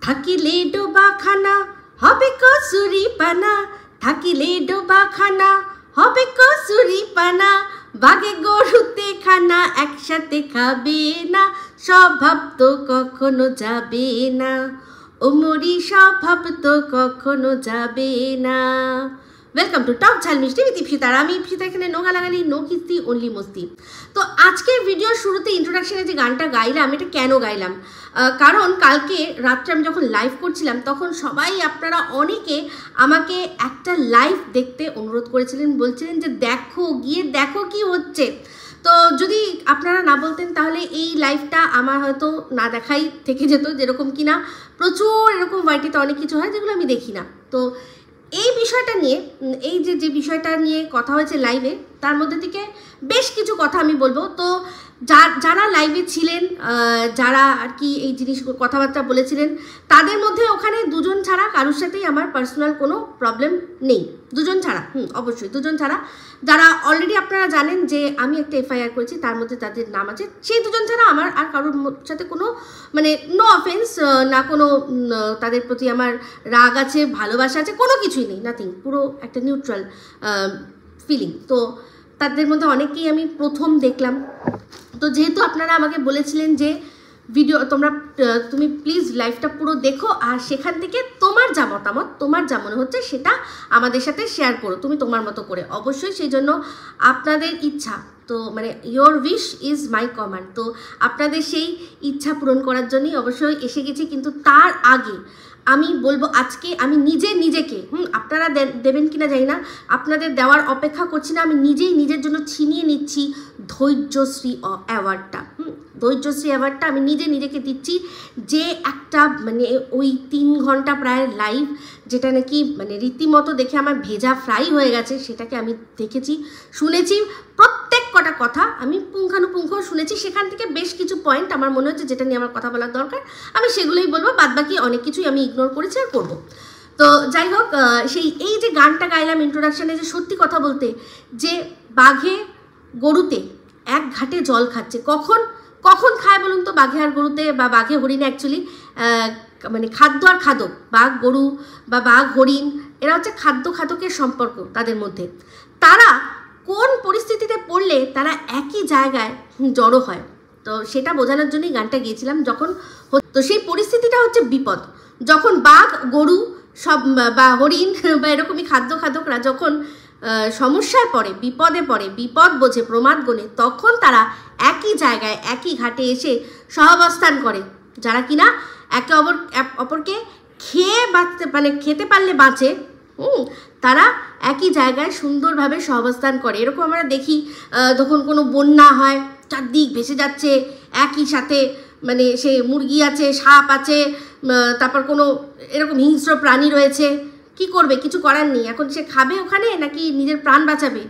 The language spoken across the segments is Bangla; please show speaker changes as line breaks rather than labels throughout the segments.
থাকিলে ডোবাখানা হবে কসুরি পানা, থাকিলে ডোবাখানা হবে কসুরি পানা, বাঘে গরুতে খানা একসাথে খাবে না, স্বভাব তো কখনো যাবে না, ওমরি স্বভাব তো কখনো যাবে না। ওয়েলকাম টু টক ঝাল মিষ্টি উইথ ইপসিতা। আর আমি ইপসিতা, এখানে নো গালাগালি, নো কিস্তি, অনলি মস্তি। তো আজকের ভিডিওর শুরুতে ইন্ট্রোডাকশনে যে গানটা গাইলাম, এটা কেন গাইলাম? কারণ কালকে রাত্রে আমি যখন লাইভ করছিলাম তখন সবাই, আপনারা অনেকে আমাকে একটা লাইভ দেখতে অনুরোধ করেছিলেন, বলছিলেন যে দেখো, গিয়ে দেখো কি হচ্ছে। তো যদি আপনারা না বলতেন তাহলে এই লাইভটা আমার হয়তো না দেখাই থেকে যেত, যেরকম কিনা প্রচুর এরকম ওয়াইটিতে অনেক কিছু হয় যেগুলো আমি দেখি না। তো এই বিষয়টা নিয়ে, এই যে বিষয়টা নিয়ে কথা হয়েছে লাইভে, তার মধ্যে থেকে বেশ কিছু কথা আমি বলবো। তো যারা লাইভে ছিলেন, যারা আর কি এই জিনিস কথাবার্তা বলেছিলেন, তাদের মধ্যে ওখানে দুজন ছাড়া কারোর সাথেই আমার পার্সোনাল কোনো প্রবলেম নেই। দুজন ছাড়া, অবশ্যই দুজন ছাড়া, যারা অলরেডি আপনারা জানেন যে আমি একটা এফআইআর করেছি, তার মধ্যে তাদের নাম আছে, সেই দুজন ছাড়া আমার আর কারোর সাথে কোনো, মানে নো অফেন্স, না কোনো তাদের প্রতি আমার রাগ আছে, ভালোবাসা আছে, কোনো কিছুই নেই, নাথিং, পুরো একটা নিউট্রাল ফিলিং। তো তাদের মধ্যে অনেকেই আমি প্রথম দেখলাম। তো যেহেতু আপনারা আমাকে বলেছিলেন যে ভিডিও তুমি প্লিজ লাইভটা পুরো দেখো, আর সেখান থেকে তোমার যা মতামত, তোমার যা মনে হচ্ছে সেটা আমাদের সাথে শেয়ার করো, তুমি তোমার মতো করে। অবশ্যই সেই জন্য আপনাদের ইচ্ছা, তো মানে your wish is my command. তো আপনাদের সেই ইচ্ছা পূরণ করার জন্যই অবশ্যই এসে গেছি। কিন্তু তার আগে আমি বলবো, আজকে আমি নিজেকে, আপনারা দেবেন কিনা জানি না, আপনাদের দেওয়ার অপেক্ষা করছি না, আমি নিজেই নিজের জন্য ছিনিয়ে নিচ্ছি ধৈর্যশ্রী অ্যাওয়ার্ডটা। ধৈর্যশ্রী অ্যাওয়ার্ডটা আমি নিজেকে দিচ্ছি, যে একটা মানে ওই 3 ঘন্টা প্রায় লাইভ, যেটা নাকি মানে রীতিমতো দেখে আমার ভেজা ফ্রাই হয়ে গেছে, সেটাকে আমি দেখেছি, শুনেছি, প্রত্যেক কটা কথা আমি পুঙ্খানুপুঙ্খ শুনেছি। সেখান থেকে বেশ কিছু পয়েন্ট আমার মনে হচ্ছে যেটা নিয়ে আমার কথা বলার দরকার, আমি সেগুলোই বলবো। বাদবাকি অনেক কিছুই আমি ইগনোর করেছি আর করবো। তো যাই হোক, এই যে গানটা গাইলাম ইন্ট্রোডাকশানে, যে সত্যি কথা বলতে, যে বাঘে গরুতে এক ঘাটে জল খাচ্ছে, কখন খায় বলুন তো? বাঘে আর গরুতে, বা বাঘে হরিণে অ্যাকচুয়ালি মানে খাদ্য আর খাদক, বাঘ গরু বা বাঘ হরিণ, এরা হচ্ছে খাদ্য খাদকের সম্পর্ক তাদের মধ্যে। তারা কোন পরিস্থিতিতে পড়লে তারা একই জায়গায় জড়ো হয়, তো সেটা বোঝানোর জন্যই গানটা গিয়েছিলাম। তো সেই পরিস্থিতিটা হচ্ছে বিপদ, যখন বাঘ গরু সব বা হরিণ বা এরকমই খাদ্য খাদকরা যখন সমস্যায় পড়ে, বিপদে পড়ে, বিপদ বোঝে, প্রমাদ গোনে, তখন তারা একই জায়গায় একই ঘাটে এসে সহাবস্থান করে। যারা কিনা একে অপরকে খেয়ে বাঁচতে, মানে খেতে পারলে বাঁচে, তারা একই জায়গায় সুন্দরভাবে সহাবস্থান করে। এরকম আমরা দেখি, যখন কোনো বন্যা হয়, চারদিক ভেসে যাচ্ছে, একই সাথে মানে সে মুরগি আছে, সাপ আছে, তারপর কোনো এরকম হিংস্র প্রাণী রয়েছে, কি করবে? কিছু করার নেই, এখন সে খাবে ওখানে নাকি নিজের প্রাণ বাঁচাবে?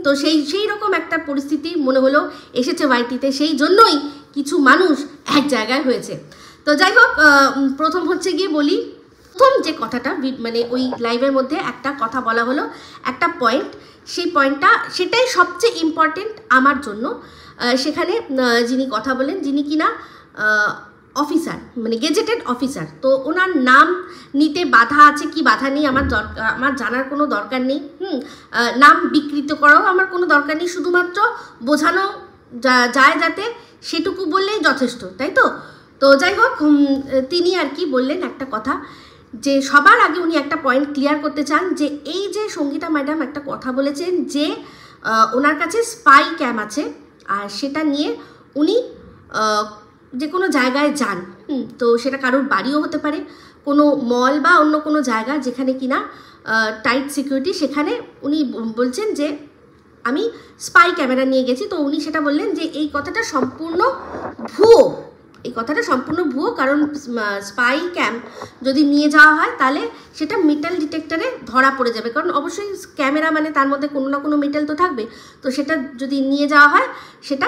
তো সেই রকম একটা পরিস্থিতি মনে হলো এসেছে ওয়াইটিতে, সেই জন্যই কিছু মানুষ এক জায়গায় হয়েছে। তো যাই হোক, প্রথম হচ্ছে গিয়ে বলি, প্রথম যে কথাটা মানে ওই লাইভের মধ্যে একটা কথা বলা হলো, একটা পয়েন্ট, সেই পয়েন্টটা সেটাই সবচেয়ে ইম্পর্টেন্ট আমার জন্য। সেখানে যিনি কথা বলেন, যিনি কিনা অফিসার, মানে গেজেটেড অফিসার, তো ওনার নাম নিতে বাধা আছে কি বাধা নেই আমার জানার কোনো দরকার নেই। নাম বিকৃত করাও আমার কোনো দরকার নেই, শুধুমাত্র বোঝানো যায় যাতে, সেটুকু বললেই যথেষ্ট, তাই তো? তো যাই হোক, তিনি আর কি বললেন একটা কথা, যে সবার আগে উনি একটা পয়েন্ট ক্লিয়ার করতে চান, যে এই যে সঙ্গীতা ম্যাডাম একটা কথা বলেছেন যে ওনার কাছে স্পাই ক্যাম আছে, আর সেটা নিয়ে উনি যে কোনো জায়গায় যান, তো সেটা কারোর বাড়িও হতে পারে, কোনো মল বা অন্য কোনো জায়গা যেখানে কিনা টাইট সিকিউরিটি, সেখানে উনি বলছেন যে আমি স্পাই ক্যামেরা নিয়ে গেছি। তো উনি সেটা বললেন যে এই কথাটা সম্পূর্ণ ভুয়ো, এই কথাটা সম্পূর্ণ ভুয়ো, কারণ স্পাই ক্যাম যদি নিয়ে যাওয়া হয় তাহলে সেটা মেটাল ডিটেক্টরে ধরা পড়ে যাবে, কারণ অবশ্যই ক্যামেরা মানে তার মধ্যে কোনো না কোনো মেটাল তো থাকবে। তো সেটা যদি নিয়ে যাওয়া হয়, সেটা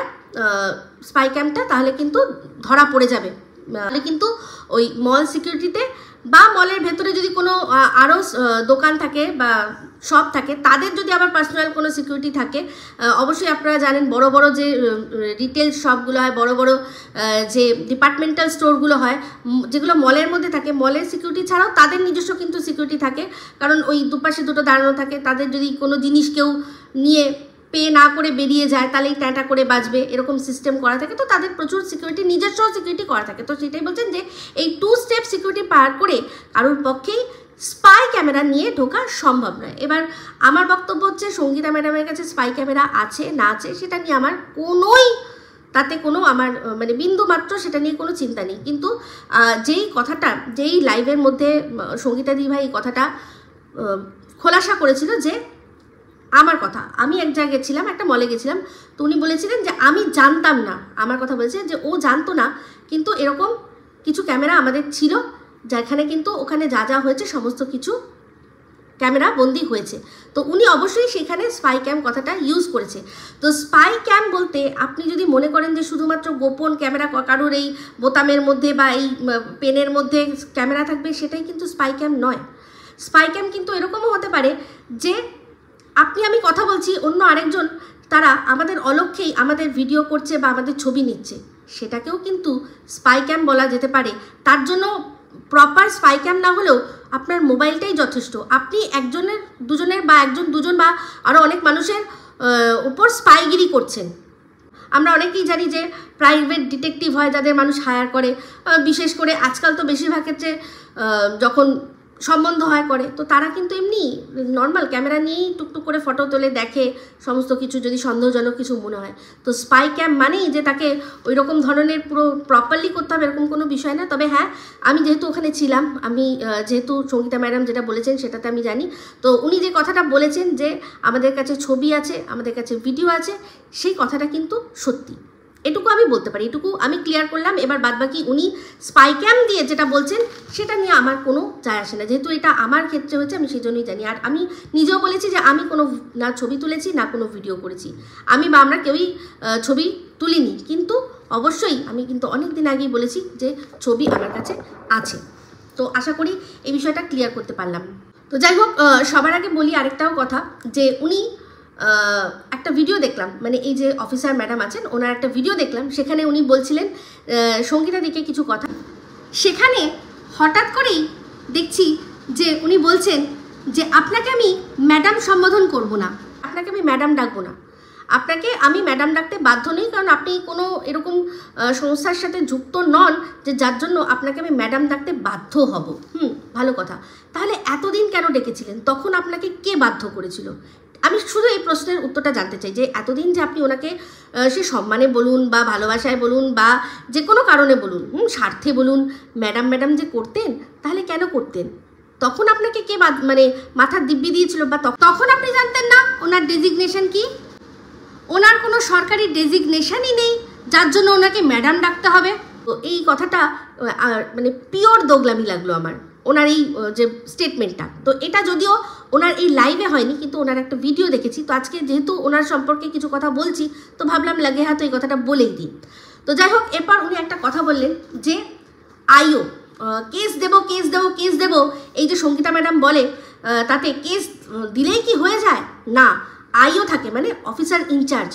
স্পাই ক্যামটা, তাহলে কিন্তু ধরা পড়ে যাবে। তাহলে কিন্তু ওই মল সিকিউরিটিতে বা মলের ভেতরে যদি কোনো আরও দোকান থাকে বা সব থাকে। তাদের যদি আবার পার্সোনাল কোনো সিকিউরিটি থাকে, অবশ্যই আপনারা জানেন বড় বড় যে রিটেল শপগুলো হয়, বড় বড় যে ডিপার্টমেন্টাল স্টোরগুলো হয়, যেগুলো মলের মধ্যে থাকে, মলের সিকিউরিটি ছাড়াও তাদের নিজস্ব কিন্তু সিকিউরিটি থাকে। কারণ ওই দুপাশে দুটো দাঁড়ানো থাকে, তাদের যদি কোনো জিনিস কেউ নিয়ে পে না করে বেরিয়ে যায় তাহলেই ট্যাঁটা করে বাঁচবে, এরকম সিস্টেম করা থাকে। তো তাদের প্রচুর সিকিউরিটি, নিজস্ব সিকিউরিটি করা থাকে। তো সেটাই বলছেন যে এই 2 স্টেপ সিকিউরিটি পার করে কারোর পক্ষেই স্পাই ক্যামেরা নিয়ে ঢোকা সম্ভব নয়। এবার আমার বক্তব্য হচ্ছে সঙ্গীতা ম্যাডামের কাছে স্পাই ক্যামেরা আছে না আছে সেটা নিয়ে আমার তাতে কোনো আমার মানে বিন্দু মাত্র সেটা নিয়ে কোনো চিন্তা নেই। কিন্তু যেই লাইভের মধ্যে সঙ্গীতা দি ভাই এই কথাটা খোলাসা করেছিল যে আমার কথা, আমি এক জায়গায় ছিলাম, একটা মলে গেছিলাম, তো উনি বলেছিলেন যে আমি জানতাম না, আমার কথা বলেছে যে ও জানতো না, কিন্তু এরকম কিছু ক্যামেরা আমাদের ছিল যেখানে কিন্তু ওখানে যা যা হয়েছে সমস্ত কিছু ক্যামেরা বন্দি হয়েছে। তো উনি অবশ্যই সেখানে স্পাই ক্যাম কথাটা ইউজ করেছে। তো স্পাই ক্যাম বলতে আপনি যদি মনে করেন যে শুধুমাত্র গোপন ক্যামেরা কারোর এই বোতামের মধ্যে বা এই পেনের মধ্যে ক্যামেরা থাকবে, সেটাই কিন্তু স্পাই ক্যাম নয়। স্পাই ক্যাম কিন্তু এরকমও হতে পারে যে আমি কথা বলছি, অন্য আরেকজন তারা আমাদের অলক্ষ্যেই আমাদের ভিডিও করছে বা আমাদের ছবি নিচ্ছে, সেটাকেও কিন্তু স্পাই ক্যাম বলা যেতে পারে। তার জন্য প্রপার স্পাই ক্যাম না হলেও আপনার মোবাইলটাই যথেষ্ট। আপনি একজনের দুজনের বা একজন দুজন বা আরও অনেক মানুষের উপর স্পাইগিরি করছেন। আমরা অনেকেই জানি যে প্রাইভেট ডিটেকটিভ হয় যাদের মানুষ হায়ার করে, বিশেষ করে আজকাল তো বেশিরভাগ ক্ষেত্রে যখন সম্বন্ধ হয় করে, তো তারা কিন্তু এমনি নর্মাল ক্যামেরা নিয়েই টুকটুক করে ফটো তোলে, দেখে সমস্ত কিছু, যদি সন্দেহজনক কিছু মনে হয়। তো স্পাই ক্যাম মানেই যে তাকে ওই রকম ধরনের পুরো প্রপারলি করতে হবে এরকম কোনো বিষয় না। তবে হ্যাঁ, আমি যেহেতু ওখানে ছিলাম, আমি যেহেতু সঙ্গীতা ম্যাডাম যেটা বলেছেন সেটাতে আমি জানি, তো উনি যে কথাটা বলেছেন যে আমাদের কাছে ছবি আছে, আমাদের কাছে ভিডিও আছে, সেই কথাটা কিন্তু সত্যি। এটুকু আমি বলতে পারি, এটুকু আমি ক্লিয়ার করলাম। এবার বাদবাকি উনি স্পাই ক্যাম দিয়ে যেটা বলছেন সেটা নিয়ে আমার কোনো যায় আসে না, যেহেতু এটা আমার ক্ষেত্রে হয়েছে আমি সেই জন্যই জানি। আর আমি নিজেও বলেছি যে আমি কোনো না ছবি তুলেছি না কোনো ভিডিও করেছি, আমি বা আমরা কেউই ছবি তুলিনি। কিন্তু অবশ্যই আমি কিন্তু অনেক দিন আগেই বলেছি যে ছবি আমার কাছে আছে। তো আশা করি এই বিষয়টা ক্লিয়ার করতে পারলাম। তো যাই হোক, সবার আগে বলি আরেকটাও কথা, যে উনি একটা ভিডিও দেখলাম, মানে এই যে অফিসার ম্যাডাম আছেন ওনার একটা ভিডিও দেখলাম, সেখানে উনি বলছিলেন সঙ্গীতা দিকে কিছু কথা। সেখানে হঠাৎ করেই দেখছি যে উনি বলছেন যে আপনাকে আমি ম্যাডাম সম্বোধন করব না, আপনাকে আমি ম্যাডাম ডাকবো না, আপনাকে আমি ম্যাডাম ডাকতে বাধ্য নেই, কারণ আপনি কোনো এরকম সংস্থার সাথে যুক্ত নন যে যার জন্য আপনাকে আমি ম্যাডাম ডাকতে বাধ্য হব। ভালো কথা। তাহলে এতদিন কেন ডেকেছিলেন? তখন আপনাকে কে বাধ্য করেছিল? আমি শুধু এই প্রশ্নের উত্তরটা জানতে চাই, যে এতদিন যে আপনি ওনাকে সে সম্মানে বলুন বা ভালোবাসায় বলুন বা যে কোনো কারণে বলুন, স্বার্থে বলুন, ম্যাডাম ম্যাডাম যে করতেন, তাহলে কেন করতেন? তখন আপনাকে কে মানে মাথার দিব্যি দিয়েছিল? বা তখন আপনি জানতেন না ওনার ডেজিগনেশন কি? ওনার কোনো সরকারি ডেজিগনেশনই নেই যার জন্য ওনাকে ম্যাডাম ডাকতে হবে। তো এই কথাটা মানে পিওর দোগলামি লাগলো আমার, ওনার এই যে স্টেটমেন্টটা। তো এটা যদিও ওনার এই লাইভে হয়নি, কিন্তু ওনার একটা ভিডিও দেখেছি। তো আজকে যেহেতু ওনার সম্পর্কে কিছু কথা বলছি, তো ভাবলাম লাগে হয়তো এই কথাটা বলেই দিই। তো যাই হোক, এরপর উনি একটা কথা বললেন যে আইও কেস দেবো কেস দেবো কেস দেবো, এই যে সঙ্গীতা ম্যাডাম বলে তাতে কেস দিলেই কি হয়ে যায়? না, আইও থাকে, মানে অফিসার ইনচার্জ,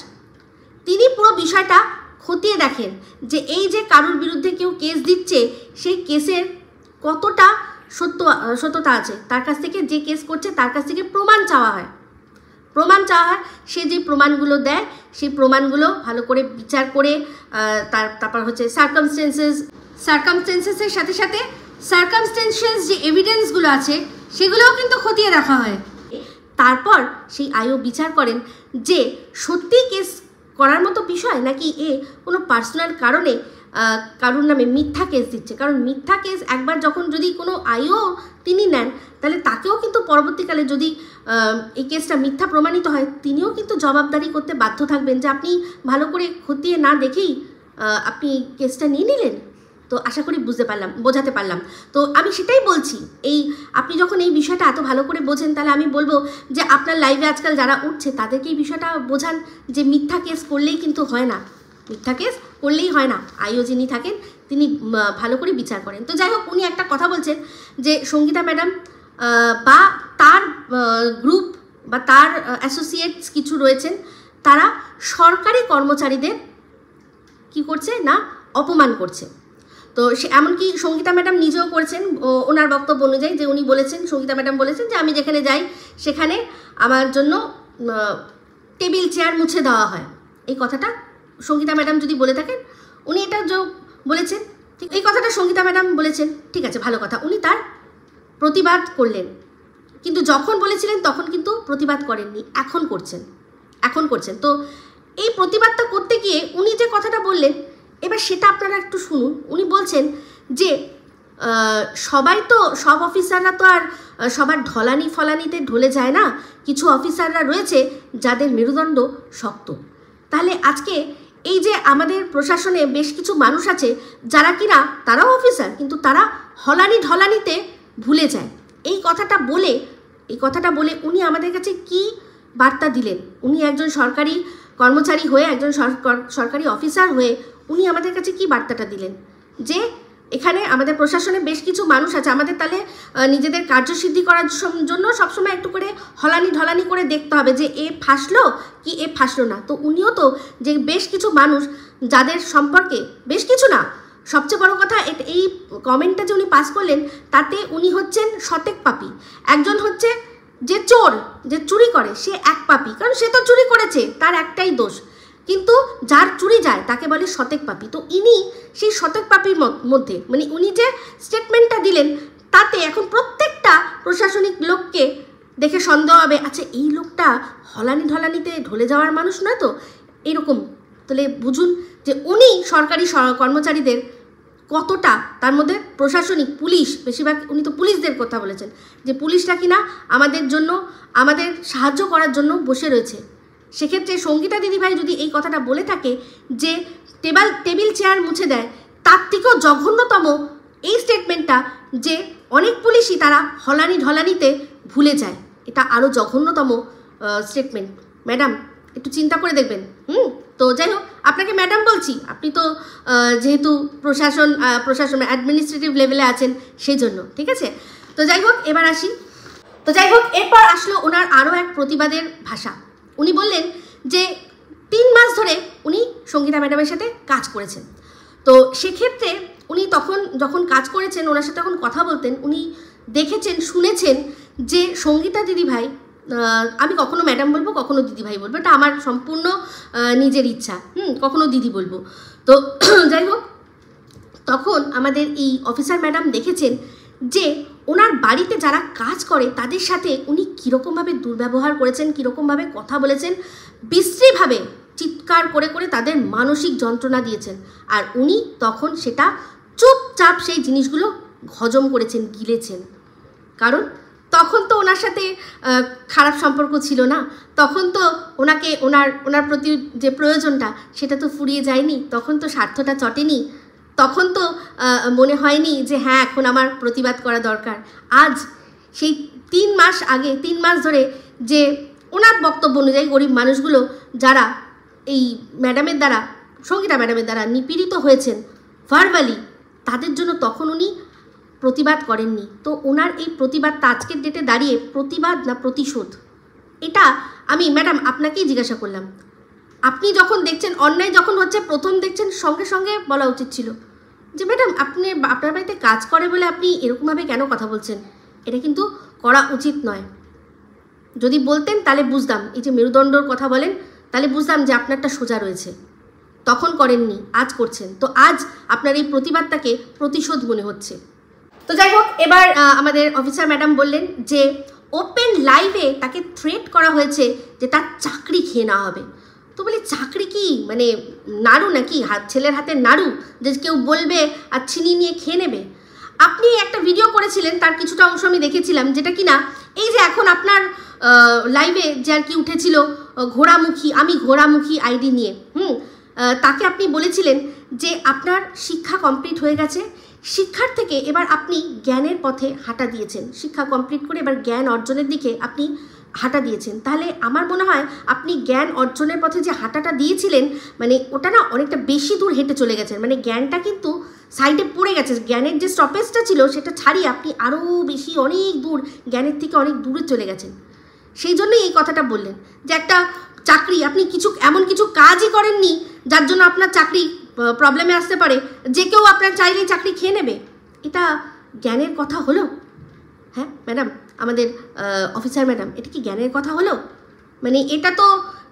তিনি পুরো বিষয়টা খতিয়ে দেখেন যে এই যে কারোর বিরুদ্ধে কেউ কেস দিচ্ছে সেই কেসের কতটা সত্যতা আছে, তার কাছ থেকে, যে কেস করছে তার কাছ থেকে প্রমাণ চাওয়া হয়। সে যে প্রমাণগুলো দেয় সেই প্রমাণগুলো ভালো করে বিচার করে তারপর হচ্ছে সার্কামস্টেন্সেসের সাথে সাথে সার্কামস্টেন্সিয়াল যে এভিডেন্সগুলো আছে সেগুলোও কিন্তু খতিয়ে দেখা হয়। তারপর সেই আইও বিচার করেন যে সত্যি কেস করার মতো বিষয়, নাকি এ কোনো পার্সোনাল কারণে কারোর নামে মিথ্যা কেস দিচ্ছে। কারণ মিথ্যা কেস একবার যখন যদি কোনো আইও তিনি নেন, তাহলে তাকেও কিন্তু পরবর্তীকালে যদি এই কেসটা মিথ্যা প্রমাণিত হয়, তিনিও কিন্তু জবাবদারি করতে বাধ্য থাকবেন যে আপনি ভালো করে খতিয়ে না দেখেই আপনি কেসটা নিয়ে নিলেন। তো আশা করি বোঝাতে পারলাম। তো আমি সেটাই বলছি, আপনি যখন এই বিষয়টা এত ভালো করে বোঝেন, তাহলে আমি বলবো যে আপনার লাইভে আজকাল যারা উঠছে তাদেরকে এই বিষয়টা বোঝান যে মিথ্যা কেস করলেই কিন্তু হয় না, মিথ্যা কেস করলেই হয় না। আইও যিনি থাকেন তিনি ভালো করে বিচার করেন। তো যাই হোক, উনি একটা কথা বলছেন যে সঙ্গীতা ম্যাডাম বা তার গ্রুপ বা তার অ্যাসোসিয়েটস কিছু রয়েছেন, তারা সরকারি কর্মচারীদের কি করছে না অপমান করছে। তো সে এমনকি সঙ্গীতা ম্যাডাম নিজেও করেছেন ওনার বক্তব্য অনুযায়ী, যে উনি বলেছেন, সঙ্গীতা ম্যাডাম বলেছেন যে আমি যেখানে যাই সেখানে আমার জন্য টেবিল চেয়ার মুছে দেওয়া হয়। এই কথাটা সঙ্গীতা ম্যাডাম যদি বলে থাকেন, উনি এটা বলেছেন, ঠিক এই কথাটা সঙ্গীতা ম্যাডাম বলেছেন, ঠিক আছে, ভালো কথা, উনি তার প্রতিবাদ করলেন। কিন্তু যখন বলেছিলেন তখন কিন্তু প্রতিবাদ করেননি, এখন করছেন। তো এই প্রতিবাদটা করতে গিয়ে উনি যে কথাটা বললেন, এবার সেটা আপনারা একটু শুনুন। উনি বলছেন যে সব অফিসাররা তো আর সবার ঢলানি ফলানিতে ঢলে যায় না, কিছু অফিসাররা রয়েছে যাদের মেরুদণ্ড শক্ত। তাহলে আজকে এই যে আমাদের প্রশাসনে বেশ কিছু মানুষ আছে যারা কিনা তারাও অফিসার, কিন্তু তারা হলানি ঢলানিতে ভুলে যায়। এই কথাটা বলে উনি আমাদের কাছে কি বার্তা দিলেন? উনি একজন সরকারি কর্মচারী হয়ে, একজন সরকারি অফিসার হয়ে উনি আমাদের কাছে কি বার্তাটা দিলেন? যে এখানে আমাদের প্রশাসনে বেশ কিছু মানুষ আছে, আমাদের তাহলে নিজেদের কার্যসিদ্ধি করার জন্য সবসময় একটু করে হলানি ঢলানি করে দেখতে হবে যে এ ফাঁসলো কি এ ফাঁসলো না। তো উনিও তো যে বেশ কিছু মানুষ যাদের সম্পর্কে, বেশ কিছু না, সবচেয়ে বড় কথা এই কমেন্টটা যে উনি পাস করলেন, তাতে উনি হচ্ছেন শতেক পাপী। একজন হচ্ছে যে চোর, যে চুরি করে, সে এক পাপী, কারণ সে তো চুরি করেছে, তার একটাই দোষ। কিন্তু যার চুরি যায় তাকে বলে শতেক পাপী। তো ইনি সেই শতেক পাপীর মধ্যে, মানে উনি যে স্টেটমেন্টটা দিলেন, তাতে এখন প্রত্যেকটা প্রশাসনিক লোককে দেখে সন্দেহ হবে, আচ্ছা এই লোকটা হলানি ঢলানিতে ঢলে যাওয়ার মানুষ নয় তো, এরকম। তাহলে বুঝুন যে উনি সরকারি কর্মচারীদের কতটা, তার মধ্যে প্রশাসনিক পুলিশ, বেশিরভাগ উনি তো পুলিশদের কথা বলেছেন, যে পুলিশটা কিনা আমাদের সাহায্য করার জন্য বসে রয়েছে। সেক্ষেত্রে সঙ্গীতা দিদিভাই যদি এই কথাটা বলে থাকে যে টেবিল চেয়ার মুছে দেয়, তার থেকেও জঘন্যতম এই স্টেটমেন্টটা যে অনেক পুলিশই তারা হলানি ঢলানিতে ভুলে যায়, এটা আরও জঘন্যতম স্টেটমেন্ট। ম্যাডাম একটু চিন্তা করে দেখবেন। তো যাই হোক, আপনাকে ম্যাডাম বলছি, আপনি তো যেহেতু প্রশাসন অ্যাডমিনিস্ট্রেটিভ লেভেলে আছেন সেই জন্য, ঠিক আছে। তো যাই হোক, এবার আসি। এরপর আসলো ওনার আরও এক প্রতিবাদের ভাষা। উনি বললেন যে 3 মাস ধরে উনি সঙ্গীতা ম্যাডামের সাথে কাজ করেছেন। তো সেক্ষেত্রে উনি যখন কাজ করেছেন, ওনার সাথে তখন কথা বলতেন, উনি দেখেছেন, শুনেছেন যে সঙ্গীতা দিদিভাই, আমি কখনো ম্যাডাম বলবো, কখনো দিদিভাই বলবো, এটা আমার সম্পূর্ণ নিজের ইচ্ছা, কখনো দিদি বলবো। তো যাই হোক, তখন আমাদের এই অফিসার ম্যাডাম দেখেছেন যে ওনার বাড়িতে যারা কাজ করে তাদের সাথে উনি কীরকমভাবে দুর্ব্যবহার করেছেন, কীরকমভাবে কথা বলেছেন, বিশ্রীভাবে চিৎকার করে করে তাদের মানসিক যন্ত্রণা দিয়েছেন। আর উনি তখন সেটা চুপচাপ সেই জিনিসগুলো হজম করেছেন, গিলেছেন। কারণ তখন তো ওনার সাথে খারাপ সম্পর্ক ছিল না, তখন তো ওনার প্রতি যে প্রয়োজনটা সেটা তো ফুরিয়ে যায়নি, তখন তো স্বার্থটা চটেনি, তখন তো মনে হয়নি যে হ্যাঁ এখন আমার প্রতিবাদ করা দরকার। আজ সেই 3 মাস আগে, 3 মাস ধরে যে ওনার বক্তব্য অনুযায়ী গরিব মানুষগুলো যারা এই ম্যাডামের দ্বারা, সঙ্গীতা ম্যাডামের দ্বারা নিপীড়িত হয়েছেন ভার্বালি, তাদের জন্য তখন উনি প্রতিবাদ করেননি। তো ওনার এই প্রতিবাদটা আজকের ডেটে দাঁড়িয়ে প্রতিবাদ না প্রতিশোধ, এটা আমি ম্যাডাম আপনাকেই জিজ্ঞাসা করলাম। আপনি যখন দেখছেন অন্যায় যখন হচ্ছে, প্রথম দেখছেন, সঙ্গে সঙ্গে বলা উচিত ছিল যে ম্যাডাম আপনার বাড়িতে কাজ করে বলে আপনি এরকমভাবে কেন কথা বলছেন, এটা কিন্তু করা উচিত নয়। যদি বলতেন তাহলে বুঝতাম, এই যে মেরুদণ্ডর কথা বলেন, তাহলে বুঝতাম যে আপনারটা সোজা রয়েছে। তখন করেননি, আজ করছেন। তো আজ আপনার এই প্রতিবাদটাকে প্রতিশোধ মনে হচ্ছে। তো যাই হোক, এবার আমাদের অফিসার ম্যাডাম বললেন যে ওপেন লাইভে তাকে থ্রেট করা হয়েছে যে তার চাকরি খেয়ে নেওয়া হবে। তো বলি চাকরি কি মানে নাড়ু নাকি, ছেলের হাতে নাড়ু যে কেউ বলবে আর ছিনিয়ে নিয়ে খেয়ে নেবে? আপনি একটা ভিডিও করেছিলেন, তার কিছুটা অংশ আমি দেখেছিলাম, যেটা কিনা এই যে এখন আপনার লাইভে যে আর কি উঠেছিল ঘোড়ামুখী আইডি নিয়ে, তাকে আপনি বলেছিলেন যে আপনার শিক্ষা কমপ্লিট হয়ে গেছে, শিক্ষার থেকে এবার আপনি জ্ঞানের পথে হাঁটা দিয়েছেন, শিক্ষা কমপ্লিট করে এবার জ্ঞান অর্জনের দিকে আপনি হাঁটা দিয়েছেন। তাহলে আমার মনে হয় আপনি জ্ঞান অর্জনের পথে যে হাঁটাটা দিয়েছিলেন, মানে ওটা না অনেকটা বেশি দূর হেঁটে চলে গেছেন, মানে জ্ঞানটা কিন্তু সাইডে পড়ে গেছে, জ্ঞানের যে স্টপেজটা ছিল সেটা ছাড়িয়ে আপনি আরও বেশি অনেক দূর, জ্ঞানের থেকে অনেক দূরে চলে গেছেন। সেই জন্যই এই কথাটা বললেন যে একটা চাকরি, আপনি এমন কিছু কাজই করেননি যার জন্য আপনার চাকরি প্রবলেমে আসতে পারে, যে কেউ আপনার চাইলেই চাকরি খেয়ে নেবে। এটা জ্ঞানের কথা হলো? হ্যাঁ ম্যাডাম, আমাদের অফিসার ম্যাডাম, এটা কি জ্ঞানের কথা হলো? মানে এটা তো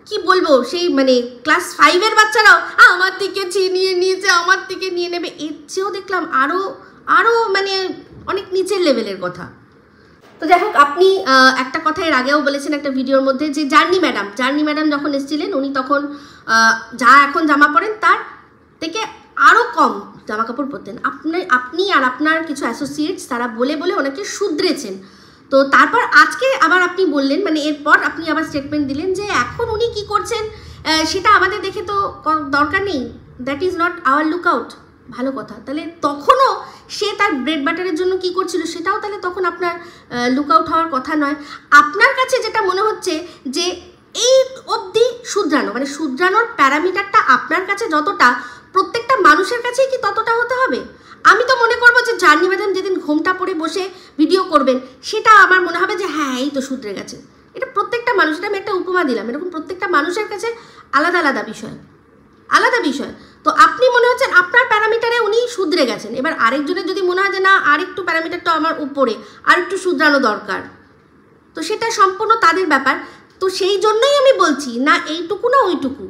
কি বলবো, সেই মানে ক্লাস 5-এর বাচ্চারাও আমার থেকে ছিনিয়ে নিয়েছে, আমার থেকে নিয়ে নেবে, এর চেয়েও দেখলাম আরও মানে অনেক নিচের লেভেলের কথা। তো যাই হোক, আপনি একটা কথা এর আগেও বলেছেন একটা ভিডিওর মধ্যে, যে জার্নি ম্যাডাম যখন এসেছিলেন উনি তখন যা এখন জামা পরেন তার থেকে আরও কম জামা কাপড় পরতেন। আপনি আর আপনার কিছু অ্যাসোসিয়েটস তারা বলে ওনাকে শুধরেছেন। তো তারপর আজকে আবার আপনি বললেন, মানে এরপর আপনি আবার স্টেটমেন্ট দিলেন যে এখন উনি কি করছেন সেটা আমাদের দেখে তো দরকার নেই, that is not our look out. ভালো কথা, তাহলে তখনও সে তার ব্রেড বাটারের জন্য কি করছিল সেটাও তাহলে তখন আপনার লুক আউট হওয়ার কথা নয়। আপনার কাছে যেটা মনে হচ্ছে যে এই অবধি শুধরানো, মানে শুধরানোর প্যারামিটারটা আপনার কাছে যতটা, প্রত্যেকটা মানুষের কাছেই কি ততটা হতে হবে? আমি তো মনে করবো যে জার্নি ম্যাডাম যেদিন ঘোমটা পরে বসে ভিডিও করবেন সেটা আমার মনে হবে যে হ্যাঁ এই তো শুধরে গেছে। এটা প্রত্যেকটা মানুষের, আমি একটা উপমা দিলাম, এরকম প্রত্যেকটা মানুষের কাছে আলাদা বিষয়। তো আপনি মনে হচ্ছেন আপনার প্যারামিটারে উনি শুধরে গেছেন। এবার আরেকজনের যদি মনে হয় যে না আরেকটু প্যারামিটারটা আমার উপরে, আরেকটু শুধরানো দরকার, তো সেটা সম্পূর্ণ তাদের ব্যাপার। তো সেই জন্যই আমি বলছি না এইটুকু না ওইটুকু,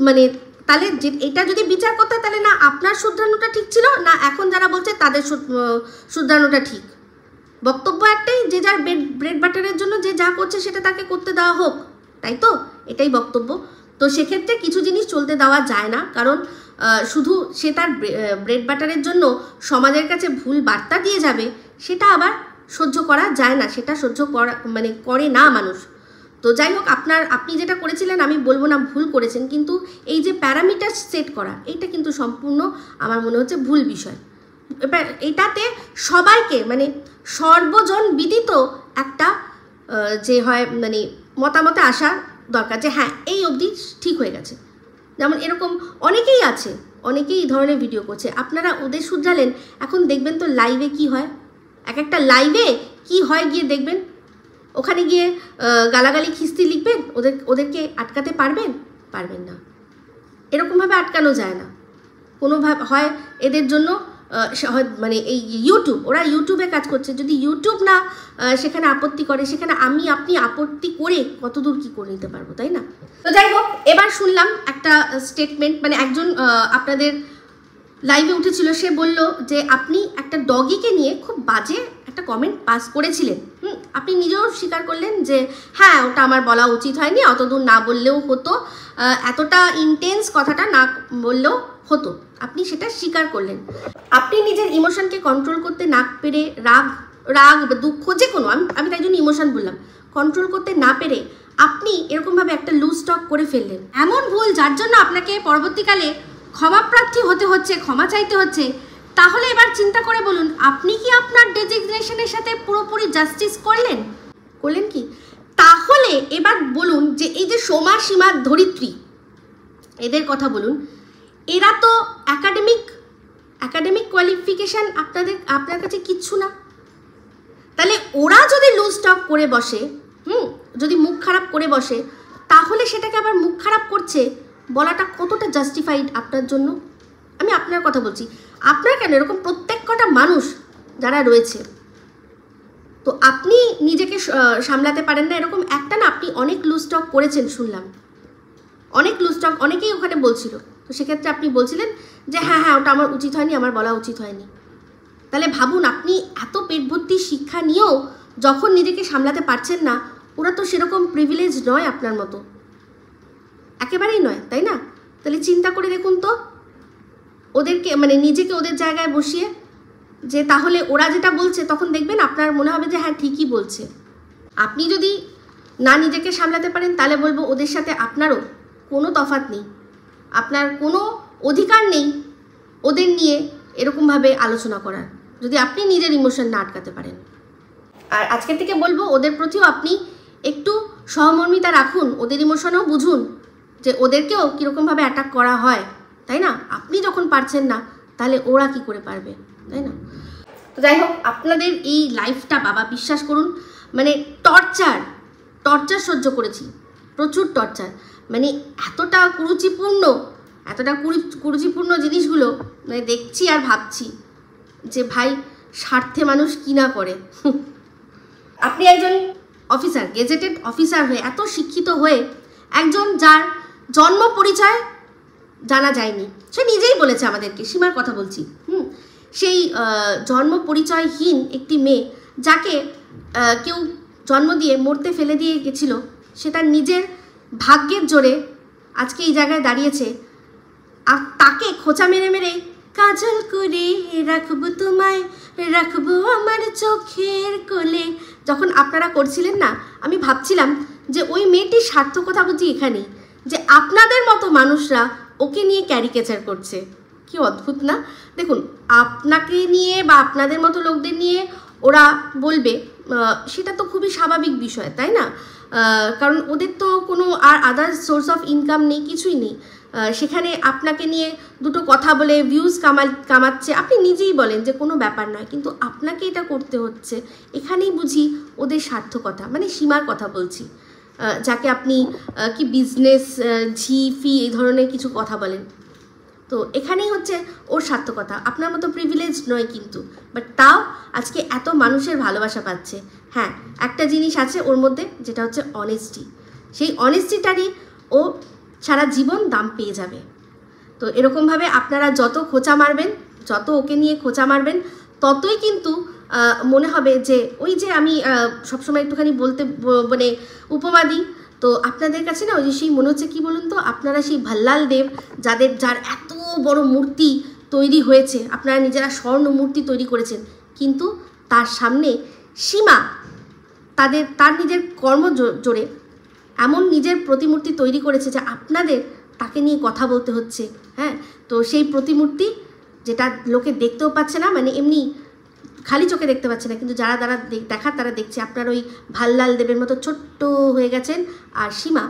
মানে তাহলে যে এটা যদি বিচার করতে তাহলে না আপনার শুধরানোটা ঠিক ছিল, না এখন যারা বলছে তাদের শুধরানোটা ঠিক। বক্তব্য একটাই, যে যার ব্রেড বাটারের জন্য যে যা করছে সেটা তাকে করতে দেওয়া হোক, তাই তো? এটাই বক্তব্য। তো সেক্ষেত্রে কিছু জিনিস চলতে দেওয়া যায় না, কারণ শুধু সে তার ব্রেড বাটারের জন্য সমাজের কাছে ভুল বার্তা দিয়ে যাবে, সেটা আবার সহ্য করা যায় না, সেটা সহ্য করা মানে করে না মানুষ। তো যাই হোক, আপনি যেটা করেছিলেন আমি বলবো না ভুল করেছেন, কিন্তু এই যে প্যারামিটার সেট করা এইটা কিন্তু সম্পূর্ণ আমার মনে হচ্ছে ভুল বিষয়। এবার এটাতে সবাইকে মানে সর্বজন বিদিত একটা যে হয় মানে মতামতে আসা দরকার, যে হ্যাঁ এই অবধি ঠিক হয়ে গেছে। যেমন এরকম অনেকেই আছে, অনেকেই এই ধরনের ভিডিও করছে, আপনারা ওদের শুধরালেন, এখন দেখবেন তো লাইভে কি হয়, একটা লাইভে কি হয় গিয়ে দেখবেন, ওখানে গিয়ে গালাগালি খিস্তি লিখবেন, ওদেরকে আটকাতে পারবেন না। এরকমভাবে আটকানো যায় না কোনোভাবে। হয় এদের জন্য মানে এই ওরা ইউটিউবে কাজ করছে, যদি ইউটিউব না সেখানে আপত্তি করে, সেখানে আপনি আপত্তি করে কতদূর কি করে নিতে পারবো, তাই না? তো যাই হোক, এবার শুনলাম একটা স্টেটমেন্ট, মানে একজন আপনাদের লাইভে উঠেছিল, সে বলল যে আপনি একটা ডগিকে নিয়ে খুব বাজে একটা কমেন্ট পাস করেছিলেন। আপনি নিজেও স্বীকার করলেন যে হ্যাঁ ওটা আমার বলা উচিত হয়নি, অতদূর না বললেও হতো, এতটা ইন্টেন্স কথাটা না বললেও হতো, আপনি সেটা স্বীকার করলেন। আপনি নিজের ইমোশনকে কন্ট্রোল করতে না পেরে, রাগ দুঃখ যে কোনো, আমি তাই জন্য ইমোশন বললাম, কন্ট্রোল করতে না পেরে আপনি এরকমভাবে একটা লুজ টক করে ফেললেন, এমন ভুল যার জন্য আপনাকে পরবর্তীকালে ক্ষমাপ্রার্থী হতে হচ্ছে, ক্ষমা চাইতে হচ্ছে। তাহলে এবার চিন্তা করে বলুন, আপনি কি আপনার ডেজিগনেশনের সাথে পুরোপুরি জাস্টিস করলেন কি? তাহলে এবার বলুন যে এই যে সোমা, সীমা, ধরিত্রী, এদের কথা বলুন, এরা তো একাডেমিক কোয়ালিফিকেশান আপনার কাছে কিচ্ছু না। তাহলে ওরা যদি লুজ টক করে বসে, যদি মুখ খারাপ করে বসে, তাহলে সেটাকে আবার মুখ খারাপ করছে বলাটা কতটা জাস্টিফাইড আপনার জন্য? আমি আপনার কথা বলছি, আপনার কেন, এরকম প্রত্যেক কটা মানুষ যারা রয়েছে, তো আপনি নিজেকে সামলাতে পারেন না, এরকম একটা না, আপনি অনেক লুজ টক করেছেন শুনলাম, অনেক লুজ টক অনেকেই ওখানে বলছিল। তো সেক্ষেত্রে আপনি বলছিলেন যে হ্যাঁ ওটা আমার উচিত হয়নি, আমার বলা উচিত হয়নি। তাহলে ভাবুন, আপনি এত পেট ভর্তি শিক্ষা নিয়েও যখন নিজেকে সামলাতে পারছেন না, ওরা তো সেরকম প্রিভিলেজ নয় আপনার মতো, একেবারেই নয়, তাই না? তাহলে চিন্তা করে দেখুন তো, ওদেরকে মানে নিজেকে ওদের জায়গায় বসিয়ে, যে তাহলে ওরা যেটা বলছে তখন দেখবেন আপনার মনে হবে যে হ্যাঁ ঠিকই বলছে। আপনি যদি না নিজেকে সামলাতে পারেন তাহলে বলবো ওদের সাথে আপনারও কোনো তফাৎ নেই, আপনার কোনো অধিকার নেই ওদের নিয়ে এরকমভাবে আলোচনা করার, যদি আপনি নিজের ইমোশন না আটকাতে পারেন। আর আজকের থেকে বলবো ওদের প্রতিও আপনি একটু সহমর্মিতা রাখুন, ওদের ইমোশনও বুঝুন যে ওদেরকেও কীরকমভাবে অ্যাটাক করা হয়, তাই না? আপনি যখন পারছেন না তাহলে ওরা কি করে পারবে, তাই না? তো যাই হোক, আপনাদের এই লাইফটা বাবা বিশ্বাস করুন মানে টর্চার, টর্চার সহ্য করেছি, প্রচুর টর্চার, মানে এতটা কুরুচিপূর্ণ জিনিসগুলো মানে দেখছি আর ভাবছি যে ভাই স্বার্থে মানুষ কি না করে। আপনি একজন অফিসার, গেজেটেড অফিসার হয়ে, এত শিক্ষিত হয়ে, একজন যার জন্ম পরিচয় জানা যায়নি, সে নিজেই বলেছে আমাদেরকে, সীমার কথা বলছি, সেই জন্ম পরিচয়হীন একটি মেয়ে যাকে কেউ জন্ম দিয়ে মরতে ফেলে দিয়ে গেছিল, সে তার নিজের ভাগ্যের জোরে আজকে এই জায়গায় দাঁড়িয়েছে। আর তাকে খোঁচা মেরে মেরে কাজল করে রাখবো তোমায়, রাখবো আমার চোখের কোলে যখন আপনারা করছিলেন না, আমি ভাবছিলাম যে ওই মেয়েটির সার্থকতা বুঝি এখানেই, যে আপনাদের মতো মানুষরা ওকে নিয়ে ক্যারিকেচার করছে। কি অদ্ভুত না? দেখুন, আপনাকে নিয়ে বা আপনাদের মতো লোকদের নিয়ে ওরা বলবে, সেটা তো খুবই স্বাভাবিক বিষয়, তাই না? কারণ ওদের তো কোনো আর আদার সোর্স অফ ইনকাম নেই, কিছুই নেই। সেখানে আপনাকে নিয়ে দুটো কথা বলে ভিউজ কামাচ্ছে, আপনি নিজেই বলেন যে কোনো ব্যাপার নয়, কিন্তু আপনাকে এটা করতে হচ্ছে। এখানেই বুঝি ওদের সার্থকতা, মানে সীমার কথা বলছি, যাকে আপনি কি বিজনেস ঝি-ফি এই ধরনের কিছু কথা বলেন, তো এখানেই হচ্ছে ওর সার্থকতা। আপনার মতো প্রিভিলেজ নয় কিন্তু, বাট তাও আজকে এত মানুষের ভালোবাসা পাচ্ছে। হ্যাঁ, একটা জিনিস আছে ওর মধ্যে, যেটা হচ্ছে অনেস্টি। সেই অনেস্টিটারই ও সারা জীবন দাম পেয়ে যাবে। তো এরকমভাবে আপনারা যত খোঁচা মারবেন, যত ওকে নিয়ে খোঁচা মারবেন, ততই কিন্তু মনে হবে যে ওই যে আমি সবসময় একটুখানি বলতে মানে উপমা দিই, তো আপনাদের কাছে না ওই যে সেই মনে হচ্ছে কি বলুন তো, আপনারা সেই ভাল্লাল দেব যার এত বড় মূর্তি তৈরি হয়েছে, আপনারা নিজেরা স্বর্ণ মূর্তি তৈরি করেছেন, কিন্তু তার সামনে সীমা তার নিজের কর্ম জোরে এমন নিজের প্রতিমূর্তি তৈরি করেছে যে আপনাদের তাকে নিয়ে কথা বলতে হচ্ছে। হ্যাঁ, তো সেই প্রতিমূর্তি যেটা লোকে দেখতেও পাচ্ছে না, মানে এমনি খালি চোখে দেখতে পাচ্ছে না, কিন্তু যারা দেখার তারা দেখছে। আপনার ওই ভাল্লাল দেবের মতো ছোট্ট হয়ে গেছেন, আর সীমা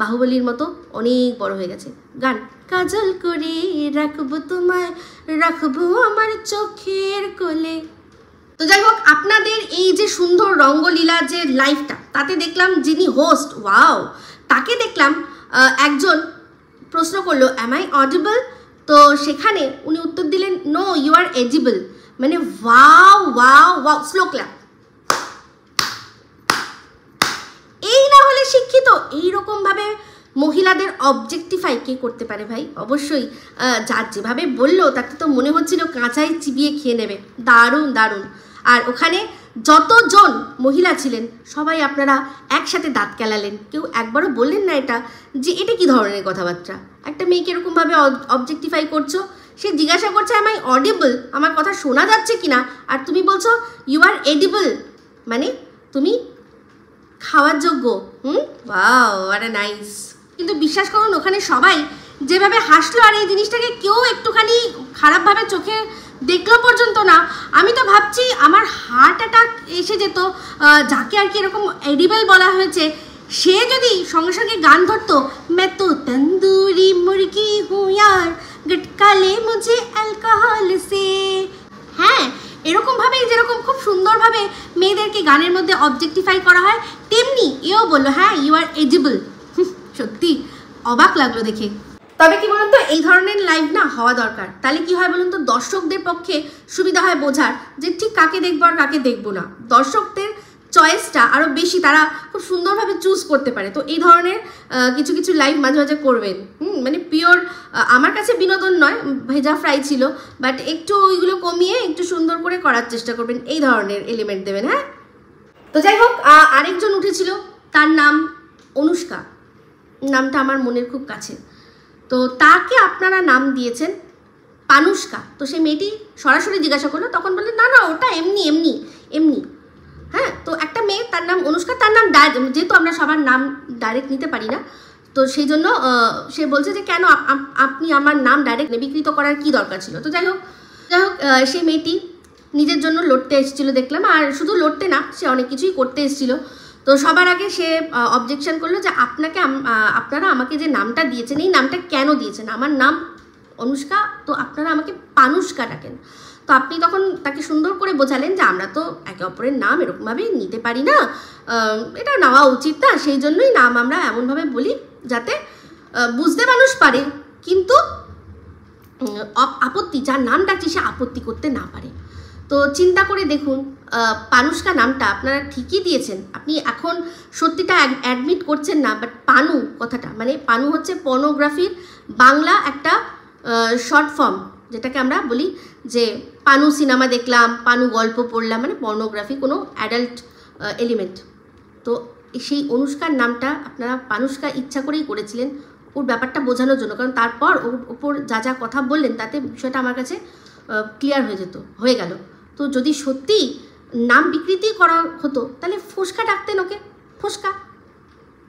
বাহুবলীর মতো অনেক বড় হয়ে গেছে। গান কাজল করে রাখবো তোমায়, রাখবো আমার চোখের কোলে। তো যাই হোক, আপনাদের এই যে সুন্দর রঙ্গলীলা যে লাইফটা, তাতে দেখলাম যিনি হোস্ট, ওয়াও, তাকে দেখলাম একজন প্রশ্ন করলো অ্যাম আই অডিবল, তো সেখানে উনি উত্তর দিলেন নো ইউ আর এডিবল। মানে wow wow wow, slow clap. এই না হলে শিক্ষিত, এইরকমভাবে মহিলাদের অবজেক্টিফাই কে করতে পারে ভাই? অবশ্যই যার যেভাবে বললো তাতে তো মনে হচ্ছিল কাঁচাই চিবিয়ে খেয়ে নেবে। দারুণ দারুণ। আর ওখানে যতজন মহিলা ছিলেন সবাই আপনারা একসাথে দাঁত কেলালেন, কেউ একবারও বললেন না এটা যে এটা কি ধরনের কথাবার্তা, একটা মেয়েকে এরকমভাবে অবজেক্টিফাই করছো। সে জিজ্ঞাসা করছে অ্যাম আই অডিবল, আমার কথা শোনা যাচ্ছে কিনা, আর তুমি বলছো ইউ আর এডিবল, মানে তুমি খাওয়ার যোগ্য। Wow, what a nice. কিন্তু বিশ্বাস করুন, ওখানে সবাই যেভাবে হাসলো, আর এই জিনিসটাকে কেউ একটুখানি খারাপভাবে চোখে দেখলো পর্যন্ত না। আমি তো ভাবছি আমার হার্ট অ্যাটাক এসে যেত। যাকে আর কি এরকম এডিবল বলা হয়েছে, সে যদি সঙ্গে সঙ্গে গান ধরতো, मैं तो तंदूरी मुर्गी हूँ यार, गटकाले मुझे अल्कोहल से। হ্যাঁ, এরকমভাবেই যেরকম খুব সুন্দরভাবে মেয়েদেরকে গানের মধ্যে অবজেক্টিফাই করা হয়, তেমনি এও বললো হ্যাঁ ইউ আর এডিবল। সত্যি অবাক লাগলো দেখে। তবে কি বলুন তো, এই ধরনের লাইভ না হওয়া দরকার। তাহলে কি হয় বলুন তো, দর্শকদের পক্ষে সুবিধা হয় বোঝার যে ঠিক কাকে দেখবো আর কাকে দেখবো না। দর্শকদের চয়েসটা আরও বেশি, তারা খুব সুন্দরভাবে চুজ করতে পারে। তো এই ধরনের কিছু কিছু লাইভ মাঝে মাঝে করবেন। মানে পিওর আমার কাছে বিনোদন নয়, ভেজা ফ্রাই ছিল, বাট একটু ওইগুলো কমিয়ে একটু সুন্দর করে করার চেষ্টা করবেন, এই ধরনের এলিমেন্ট দেবেন। হ্যাঁ, তো যাই হোক, আরেকজন উঠেছিল, তার নাম অনুষ্কা, নামটা আমার মনের খুব কাছে। তো তাকে আপনারা নাম দিয়েছেন পানুষ্কা। তো সেই মেয়েটি সরাসরি জিজ্ঞাসা করলো, তখন বললেন না না ওটা এমনি এমনি এমনি। হ্যাঁ, তো একটা মেয়ে তার নাম অনুষ্কা, তার নাম যেহেতু আমরা সবার নাম ডাইরেক্ট নিতে পারি না, তো সেই জন্য সে বলছে যে কেন আপনি আমার নাম ডাইরেক্ট বিকৃত করার কি দরকার ছিল। তো যাই হোক সেই মেয়েটি নিজের জন্য লড়তে এসেছিলো দেখলাম, আর শুধু লড়তে না, সে অনেক কিছুই করতে এসেছিলো। তো সবার আগে সে অবজেকশন করলো যে আপনারা আমাকে যে নামটা দিয়েছেন, এই নামটা কেন দিয়েছেন? আমার নাম অনুষ্কা, তো আপনারা আমাকে পানুষ্কা ডাকেন। তো আপনি তখন তাকে সুন্দর করে বোঝালেন যে আমরা তো একে অপরের নাম এরকমভাবে নিতে পারি না, এটা নেওয়া উচিত না, সেই জন্যই নাম আমরা এমনভাবে বলি যাতে বুঝতে মানুষ পারে, কিন্তু আপত্তি, যার নাম ডাকছি সে আপত্তি করতে না পারে। তো চিন্তা করে দেখুন, পানুষ্কা নামটা আপনারা ঠিকই দিয়েছেন, আপনি এখন সত্যিটা অ্যাডমিট করছেন না, বাট পানু কথাটা মানে পানু হচ্ছে পর্নোগ্রাফির বাংলা একটা শর্ট ফর্ম, যেটাকে আমরা বলি যে পানু সিনেমা দেখলাম, পানু গল্প পড়লাম, মানে পর্নোগ্রাফি, কোনো অ্যাডাল্ট এলিমেন্ট। তো সেই অনুষ্কার নামটা আপনারা পানুষ্কা ইচ্ছা করেই করেছিলেন ওর ব্যাপারটা বোঝানোর জন্য, কারণ তারপর ওর ওপর যা যা কথা বললেন তাতে বিষয়টা আমার কাছে ক্লিয়ার হয়ে গেল। তো যদি সত্যি নাম বিকৃতি করা হতো তাহলে ফোসকা ডাকতেন ওকে, ফোসকা।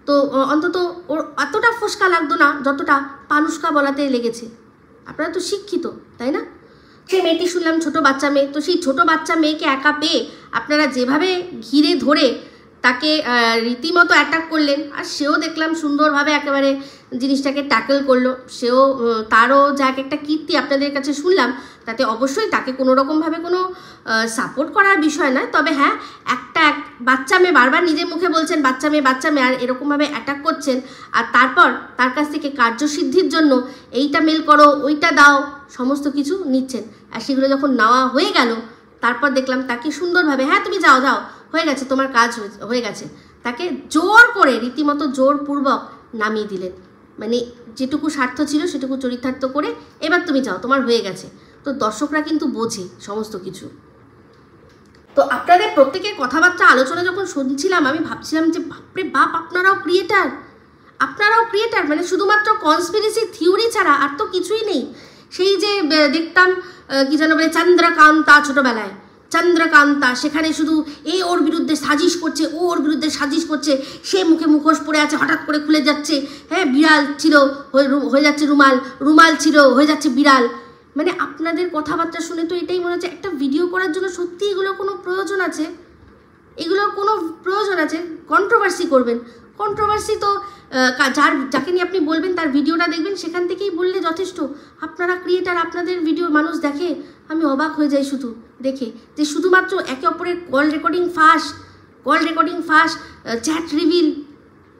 তো অন্তত ওর এতটা ফোসকা লাগতো না যতটা পানুষ্কা বলাতে লেগেছে। আপনারা তো শিক্ষিত, তাই না? সে মেয়েটি শুনলাম ছোট বাচ্চা মেয়ে, তো সেই ছোট বাচ্চা মেয়েকে একা পেয়ে আপনারা যেভাবে ঘিরে ধরে তাকে রীতিমতো অ্যাটাক করলেন, আর সেও দেখলাম সুন্দরভাবে একেবারে জিনিসটাকে ট্যাকল করলো। সেও তারও যা একটা কীর্তি আপনাদের কাছে শুনলাম, তাতে অবশ্যই তাকে কোনো রকমভাবে কোনো সাপোর্ট করার বিষয় নয়, তবে হ্যাঁ একটা বাচ্চা মেয়ে বারবার নিজের মুখে বলছেন বাচ্চা মেয়ে আর এরকমভাবে অ্যাটাক করছেন, আর তারপর তার কাছ থেকে কার্যসিদ্ধির জন্য এইটা মেল করো ওইটা দাও সমস্ত কিছু নিচ্ছেন। আর সেগুলো যখন নেওয়া হয়ে গেল তারপর দেখলাম তাকে সুন্দরভাবে হ্যাঁ তুমি যাও হয়ে গেছে তোমার কাজ হয়ে গেছে, তাকে জোর করে রীতিমতো জোরপূর্বক নামিয়ে দিলেন, মানে যেটুকু স্বার্থ ছিল সেটুকু চরিতার্থ করে এবার তুমি যাও তোমার হয়ে গেছে। তো দর্শকরা কিন্তু বোঝে সমস্ত কিছু। তো আপনাদের প্রত্যেকের কথাবার্তা আলোচনা যখন শুনছিলাম আমি ভাবছিলাম যে বাপরে বাপ, আপনারাও ক্রিয়েটার, মানে শুধুমাত্র কনস্পিরেসি থিওরি ছাড়া আর তো কিছুই নেই। সেই যে দেখতাম কি যেন বলে চন্দ্রকান্তা, ছোটবেলায় চন্দ্রকান্তা, সেখানে শুধু ওর বিরুদ্ধে সাজিশ করছে, ওর বিরুদ্ধে সাজিশ করছে, সে মুখে মুখোশ পরে আছে হঠাৎ করে খুলে যাচ্ছে, হ্যাঁ বিড়াল ছিল হয়ে যাচ্ছে রুমাল ছিল হয়ে যাচ্ছে বিড়াল। মানে আপনাদের কথাবার্তা শুনে তো এটাই মনে হচ্ছে একটা ভিডিও করার জন্য সত্যি এগুলো কোনো প্রয়োজন আছে? কন্ট্রোভার্সি করবেন, কন্ট্রোভার্সি তো যাকে নিয়ে আপনি বলবেন তার ভিডিওটা দেখবেন, সেখান থেকেই বললে যথেষ্ট। আপনারা ক্রিয়েটার, আপনাদের ভিডিও মানুষ দেখে, আমি অবাক হয়ে যাই শুধু দেখে যে শুধুমাত্র একে অপরের কল রেকর্ডিং ফাঁস, চ্যাট রিভিল,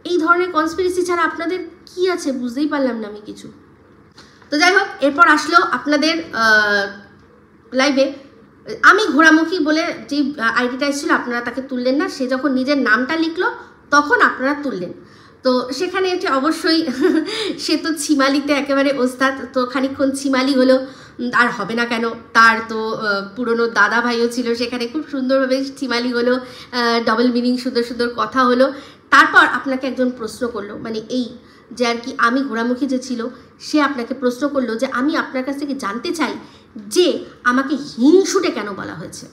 এই ধরনের কনস্পিরেসি ছাড়া আপনাদের কি আছে বুঝতেই পারলাম না আমি কিছু। তো যাই হোক, এরপর আসলো আপনাদের লাইভে আমি ঘোরামুখী বলে যে আইডিটা এসেছিলো আপনারা তাকে তুললেন না, সে যখন নিজের নামটা লিখলো তখন আপনারা তুললেন। তো সেখানে এটি অবশ্যই সে তো ছিমালিতে একেবারে ওস্তাদ, তো খানিকক্ষণ ছিমালি হলো, আর হবে না কেন, তার তো পুরনো দাদা ভাইও ছিল সেখানে, খুব সুন্দরভাবে ছিমালি হলো, ডবল মিনিং সুন্দর কথা হলো। তারপর আপনাকে একজন প্রশ্ন করলো, মানে এই যে আর কি আমি ঘোরামুখী যে ছিল সে আপনাকে প্রশ্ন করলো যে আমি আপনার কাছ থেকে জানতে চাই যে আমাকে হিংসুটে কেন বলা হয়েছে,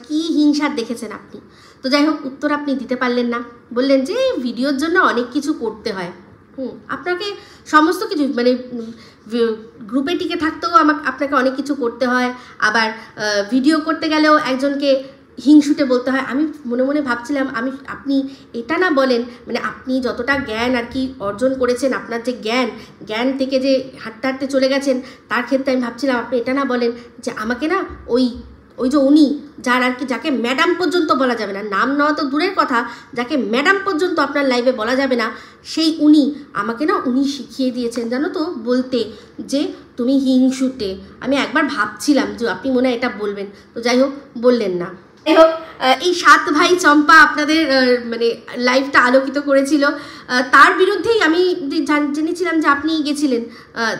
কী হিংসার দেখেছেন আপনি? তো যাই হোক, উত্তর আপনি দিতে পারলেন না, বললেন যে ভিডিওর জন্য অনেক কিছু করতে হয়, আপনাকে সমস্ত কিছু মানে গ্রুপে টিকে থাকতেও আপনাকে অনেক কিছু করতে হয়, আবার ভিডিও করতে গেলেও একজনকে হিংসুটে বলতে হয়। আমি মনে মনে ভাবছিলাম আপনি এটা না বলেন, মানে আপনি যতটা জ্ঞান আর কি অর্জন করেছেন, আপনার যে জ্ঞান থেকে যে হাঁটতে হাঁটতে চলে গেছেন, তার ক্ষেত্রে আমি ভাবছিলাম আপনি এটা না বলেন যে আমাকে না ওই যে উনি যার আর কি, যাকে ম্যাডাম পর্যন্ত বলা যাবে না, নাম নেওয়া তো দূরের কথা, যাকে ম্যাডাম পর্যন্ত আপনার লাইভে বলা যাবে না, সেই আমাকে না উনি শিখিয়ে দিয়েছেন জানো তো বলতে যে তুমি হিংসুটে। আমি একবার ভাবছিলাম যে আপনি মনে হয় এটা বলবেন, তো যাই হোক বললেন না। যাই হোক, এই 7 ভাই চম্পা আপনাদের মানে লাইভটা আলোকিত করেছিল, তার বিরুদ্ধেই আমি জেনেছিলাম যে আপনি গেছিলেন।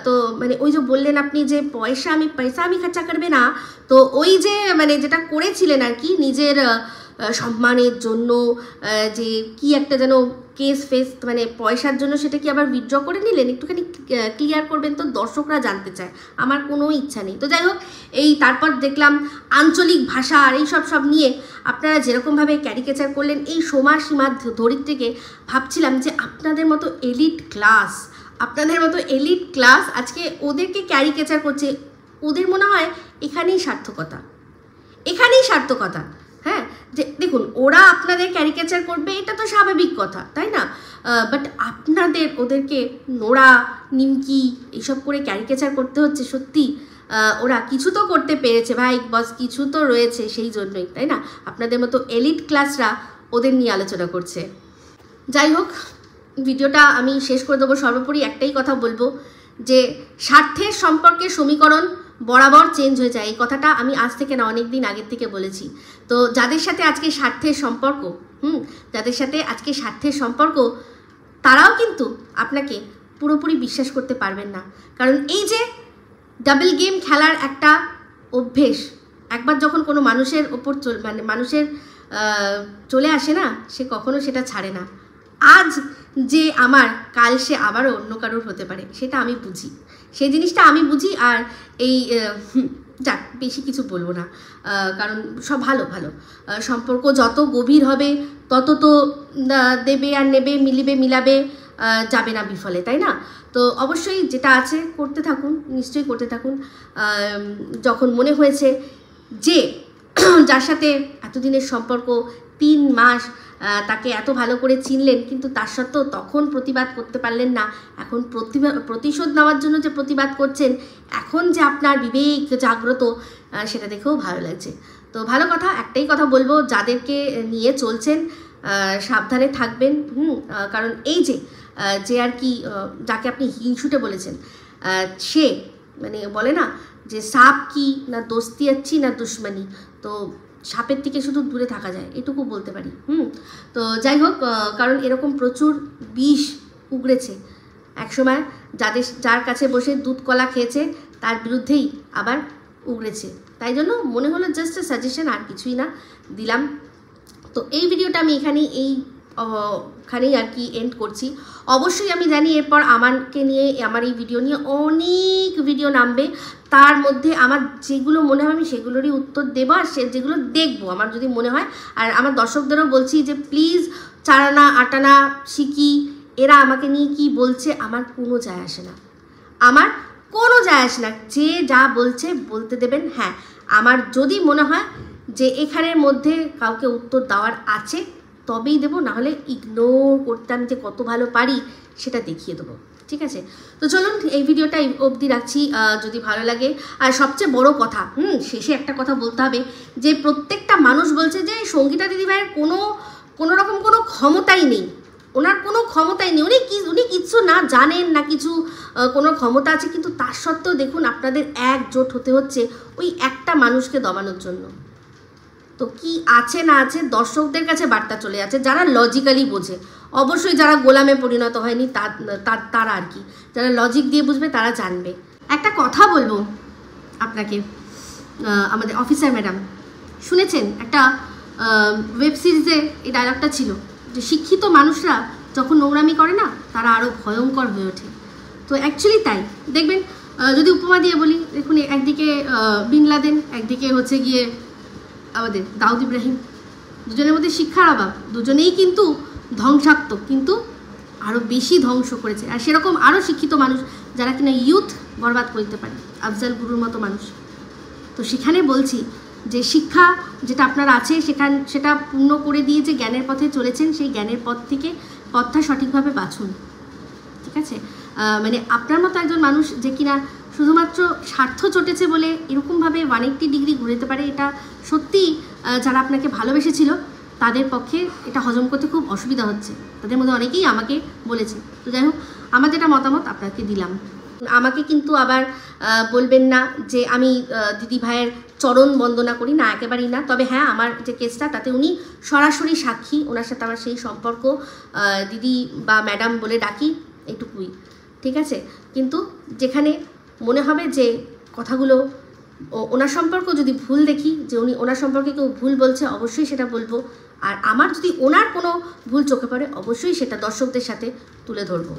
তো মানে ওই যে বললেন আপনি যে পয়সা আমি খরচা করবে না, তো ওই যে মানে যেটা করেছিলেন আর কি নিজের সম্মানের জন্য, যে কি একটা যেন ফেস মানে পয়সার জন্য, সেটা কি আবার উইথড্র করে নিলেন? একটুখানি ক্লিয়ার করবেন তো, দর্শকরা জানতে চায়, আমার কোনো ইচ্ছা নেই। তো যাই হোক, এই তারপর দেখলাম আঞ্চলিক ভাষা আর এই সব নিয়ে আপনারা যেরকমভাবে ক্যারিকেচার করলেন, এই সীমা ধরিত্রীকে ভাবছিলাম যে আপনাদের মতো এলিট ক্লাস আজকে ওদেরকে ক্যারিকেচার করছে, ওদের মনে হয় এখানেই সার্থকতা। হ্যাঁ, যে দেখুন ওরা আপনাদের ক্যারিকেচার করবে, এটা তো স্বাভাবিক কথা, তাই না? বাট ওদেরকে নোড়া নিমকি এইসব করে ক্যারিকেচার করতে হচ্ছে, সত্যি ওরা কিছু তো করতে পেরেছে ভাই বস, কিছু তো রয়েছে, সেই জন্যই, তাই না? আপনাদের মতো এলিট ক্লাসরা ওদের নিয়ে আলোচনা করছে। যাই হোক, ভিডিওটা আমি শেষ করে দেবো। সর্বোপরি একটাই কথা বলবো যে স্বার্থের সম্পর্কের সমীকরণ বরাবর চেঞ্জ হয়ে যায়। এই কথাটা আমি আজ থেকে না, অনেক দিন আগের থেকে বলেছি। তো যাদের সাথে আজকে স্বার্থের সম্পর্ক, যাদের সাথে আজকে স্বার্থের সম্পর্ক, তারাও কিন্তু আপনাকে পুরোপুরি বিশ্বাস করতে পারবেন না। কারণ এই যে ডাবল গেম খেলার একটা অভ্যেস একবার যখন কোনো মানুষের ওপর মানুষের চলে আসে না, সে কখনো সেটা ছাড়ে না। আজ যে আমার, কাল সে আবারও অন্য কারোর হতে পারে, সেটা আমি বুঝি, সেই জিনিসটা আমি বুঝি। আর এই যাক, বেশি কিছু বলবো না, কারণ সব ভালো ভালো সম্পর্ক যত গভীর হবে তত তো দেবে আর নেবে, মিলিবে মিলাবে, যাবে না বিফলে, তাই না? তো অবশ্যই যেটা আছে করতে থাকুন, নিশ্চয়ই করতে থাকুন। যখন মনে হয়েছে যে যার সাথে এতদিনের সম্পর্ক, 3 মাস তাকে এত ভালো করে চিনলেন, কিন্তু তার সত্ত্বেও তখন প্রতিবাদ করতে পারলেন না, এখন প্রতিশোধ নেওয়ার জন্য যে প্রতিবাদ করছেন, এখন যে আপনার বিবেক জাগ্রত, সেটা দেখেও ভালো লাগছে। তো ভালো কথা, একটাই কথা বলবো, যাদেরকে নিয়ে চলছেন সাবধানে থাকবেন। কারণ এই যে আর কি, যাকে আপনি হিংসুটে বলেছেন, সে মানে বলে না যে সাপ কি না দোস্তি আচ্ছি না দুশ্মনী, তো সাপের থেকে শুধু দূরে থাকা যায়, এটুকু বলতে পারি। তো যাই হোক, কারণ এরকম প্রচুর বিষ উগড়েছে একসময়, যার কাছে বসে দুধ কলা খেয়েছে তার বিরুদ্ধেই আবার উগড়েছে। তাই জন্য মনে হলো জাস্ট এ সাজেশন, আর কিছুই না, দিলাম। তো এই ভিডিওটা আমি এখানেই আর কি এন্ড করছি। অবশ্যই আমি জানি এরপর আমাকে নিয়ে, আমার এই ভিডিও নিয়ে অনেক ভিডিও নামবে, তার মধ্যে আমার যেগুলো মনে হয় আমি সেগুলোরই উত্তর দেবো, আর যেগুলো দেখবো আমার যদি মনে হয়। আর আমার দর্শকদেরও বলছি যে প্লিজ 4 আনা 8 আনা শিখি, এরা আমাকে নিয়ে কি বলছে আমার কোনো যায় আসে না, আমার কোনো যায় আসে না, যে যা বলছে বলতে দেবেন। হ্যাঁ, আমার যদি মনে হয় যে এখানের মধ্যে কাউকে উত্তর দেওয়ার আছে তবেই দেবো, নাহলে ইগনোর করতে আমি যে কত ভালো পারি সেটা দেখিয়ে দেবো, ঠিক আছে? তো চলুন এই ভিডিওটা অবধি রাখছি, যদি ভালো লাগে। আর সবচেয়ে বড় কথা, শেষে একটা কথা বলতে হবে, যে প্রত্যেকটা মানুষ বলছে যে সঙ্গীতা দিদিভাইয়ের কোনো রকম কোনো ক্ষমতাই নেই, ওনার কোনো ক্ষমতাই নেই, উনি কিচ্ছু না জানেন না, কিছু কোনো ক্ষমতা আছে, কিন্তু তার সত্ত্বেও দেখুন আপনাদের একজোট হতে হচ্ছে ওই একটা মানুষকে দমানোর জন্য। তো কি আছে না আছে দর্শকদের কাছে বার্তা চলে যাচ্ছে, যারা লজিক্যালি বোঝে। অবশ্যই যারা গোলামে পরিণত হয়নি তারা আর কি, যারা লজিক দিয়ে বুঝবে তারা জানবে। একটা কথা বলবো আপনাকে, আমাদের অফিসার ম্যাডাম শুনেছেন একটা ওয়েব সিরিজে এই ডায়লগটা ছিল যে শিক্ষিত মানুষরা যখন নোংরামি করে না, তারা আরও ভয়ঙ্কর হয়ে ওঠে। তো অ্যাকচুয়ালি তাই, দেখবেন যদি উপমা দিয়ে বলি, দেখুন একদিকে বিন লাদেন, একদিকে হচ্ছে গিয়ে আমাদের দাউদ ইব্রাহিম, দুজনের মধ্যে শিক্ষার অভাব, দুজনেই কিন্তু ধ্বংসাত্মক, কিন্তু আরও বেশি ধ্বংস করেছে। আর সেরকম আরও শিক্ষিত মানুষ যারা কিনা ইউথ বরবাদ করতে পারে, আফজাল গুরুর মতো মানুষ। তো সেখানে বলছি যে শিক্ষা যেটা আপনার আছে সেটা পূর্ণ করে দিয়ে যে জ্ঞানের পথে চলেছেন, সেই জ্ঞানের পথটা সঠিকভাবে বাছুন, ঠিক আছে? মানে আপনার মতো একজন মানুষ যে কিনা শুধুমাত্র স্বার্থ চটেছে বলে এরকমভাবে 180 ডিগ্রি ঘুরেতে পারে, এটা সত্যি যারা আপনাকে ভালোবেসেছিল তাদের পক্ষে এটা হজম করতে খুব অসুবিধা হচ্ছে। তাদের মধ্যে অনেকেই আমাকে বলেছে। তো যাই হোক, আমার যেটা মতামত আপনাকে দিলাম। আমাকে কিন্তু আবার বলবেন না যে আমি দিদি ভাইয়ের চরণ বন্দনা করি না, একেবারেই না। তবে হ্যাঁ, আমার যে কেসটা তাতে উনি সরাসরি সাক্ষী, ওনার সাথে আমার সেই সম্পর্ক, দিদি বা ম্যাডাম বলে ডাকি, এইটুকুই, ঠিক আছে? কিন্তু যেখানে মনে হবে যে কথাগুলো ওনার সম্পর্ক যদি ভুল দেখি, যে উনি ওনার সম্পর্কে কেউ ভুল বলছে, অবশ্যই সেটা বলবো। আর আমার যদি ওনার কোনো ভুল চোখে পড়ে, অবশ্যই সেটা দর্শকদের সাথে তুলে ধরবো।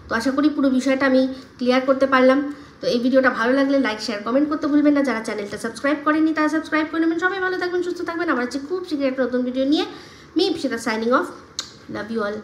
তো আশা করি পুরো বিষয়টা আমি ক্লিয়ার করতে পারলাম। তো এই ভিডিওটা ভালো লাগলে লাইক, শেয়ার, কমেন্ট করতে ভুলবেন না। যারা চ্যানেলটা সাবস্ক্রাইব করেননি তারা সাবস্ক্রাইব করে নেবেন। সবাই ভালো থাকবেন, সুস্থ থাকবেন। আমার হচ্ছে খুব শীঘ্রই একটা নতুন ভিডিও নিয়ে, মি সেটা signing off. Love you all.